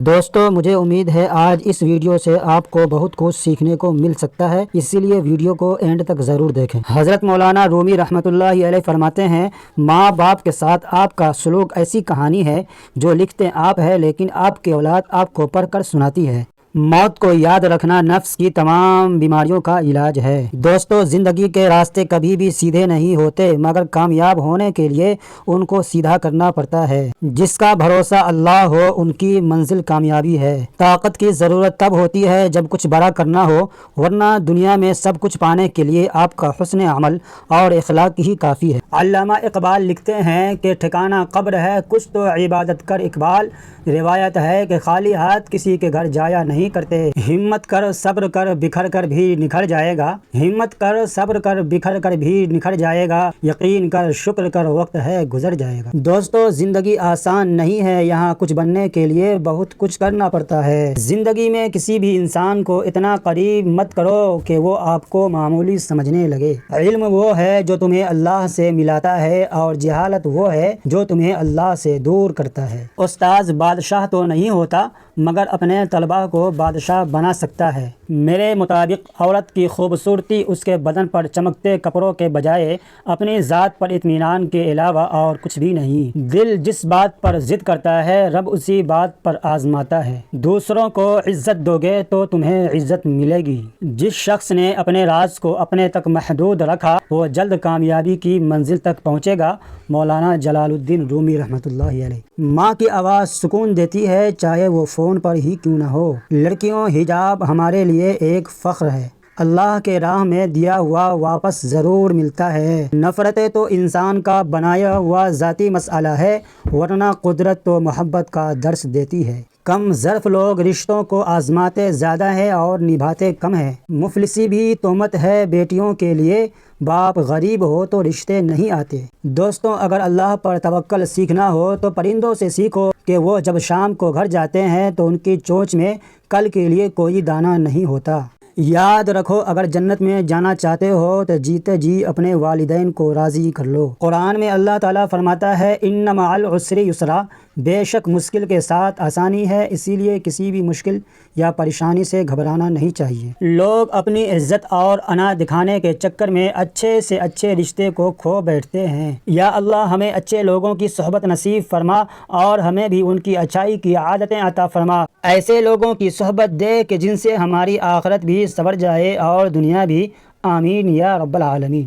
دوستو مجھے امید ہے آج اس ویڈیو سے آپ کو بہت کچھ سیکھنے کو مل سکتا ہے، اسی لیے ویڈیو کو اینڈ تک ضرور دیکھیں۔ حضرت مولانا رومی رحمۃ اللہ علیہ فرماتے ہیں، ماں باپ کے ساتھ آپ کا سلوک ایسی کہانی ہے جو لکھتے آپ ہے لیکن آپ کی اولاد آپ کو پڑھ کر سناتی ہے۔ موت کو یاد رکھنا نفس کی تمام بیماریوں کا علاج ہے۔ دوستو زندگی کے راستے کبھی بھی سیدھے نہیں ہوتے، مگر کامیاب ہونے کے لیے ان کو سیدھا کرنا پڑتا ہے۔ جس کا بھروسہ اللہ ہو ان کی منزل کامیابی ہے۔ طاقت کی ضرورت تب ہوتی ہے جب کچھ بڑا کرنا ہو، ورنہ دنیا میں سب کچھ پانے کے لیے آپ کا حسن عمل اور اخلاق ہی کافی ہے۔ علامہ اقبال لکھتے ہیں کہ ٹھکانہ قبر ہے کچھ تو عبادت کر اقبال، روایت ہے کہ خالی ہاتھ کسی کے گھر جایا نہیں کرتے۔ ہمت کر صبر کر بکھر کر بھی نکھر جائے گا، ہمت کر صبر کر بکھر کر بھی نکھر جائے گا، یقین کر شکر کر وقت ہے گزر جائے گا۔ دوستو زندگی آسان نہیں ہے، یہاں کچھ بننے کے لیے بہت کچھ کرنا پڑتا ہے۔ زندگی میں کسی بھی انسان کو اتنا قریب مت کرو کہ وہ آپ کو معمولی سمجھنے لگے۔ علم وہ ہے جو تمہیں اللہ سے ملاتا ہے اور جہالت وہ ہے جو تمہیں اللہ سے دور کرتا ہے۔ استاذ بادشاہ تو نہیں ہوتا مگر اپنے طلباء کو بادشاہ بنا سکتا ہے۔ میرے مطابق عورت کی خوبصورتی اس کے بدن پر چمکتے کپڑوں کے بجائے اپنی ذات پر اطمینان کے علاوہ اور کچھ بھی نہیں۔ دل جس بات پر ضد کرتا ہے رب اسی بات پر آزماتا ہے۔ دوسروں کو عزت دو گے تو تمہیں عزت ملے گی۔ جس شخص نے اپنے راز کو اپنے تک محدود رکھا وہ جلد کامیابی کی منزل تک پہنچے گا۔ مولانا جلال الدین رومی رحمۃ اللہ علیہ۔ ماں کی آواز سکون دیتی ہے چاہے وہ فون پر ہی کیوں نہ ہو۔ لڑکیوں حجاب ہمارے لیے ایک فخر ہے، اللہ کے راہ میں دیا ہوا واپس ضرور ملتا ہے۔ نفرتیں تو انسان کا بنایا ہوا ذاتی مسئلہ ہے، ورنہ قدرت تو محبت کا درس دیتی ہے۔ کم ظرف لوگ رشتوں کو آزماتے زیادہ ہے اور نبھاتے کم ہے۔ مفلسی بھی تہمت ہے بیٹیوں کے لیے، باپ غریب ہو تو رشتے نہیں آتے۔ دوستوں اگر اللہ پر توکل سیکھنا ہو تو پرندوں سے سیکھو کہ وہ جب شام کو گھر جاتے ہیں تو ان کی چونچ میں کل کے لیے کوئی دانہ نہیں ہوتا۔ یاد رکھو اگر جنت میں جانا چاہتے ہو تو جیتے جی اپنے والدین کو راضی کر لو۔ قرآن میں اللہ تعالیٰ فرماتا ہے ان مع العسر یسرا، بے شک مشکل کے ساتھ آسانی ہے، اسی لیے کسی بھی مشکل یا پریشانی سے گھبرانا نہیں چاہیے۔ لوگ اپنی عزت اور انا دکھانے کے چکر میں اچھے سے اچھے رشتے کو کھو بیٹھتے ہیں۔ یا اللہ ہمیں اچھے لوگوں کی صحبت نصیب فرما اور ہمیں بھی ان کی اچھائی کی عادتیں عطا فرما۔ ایسے لوگوں کی صحبت دے کہ جن سے ہماری آخرت بھی سنور جائے اور دنیا بھی۔ آمین یا رب العالمین۔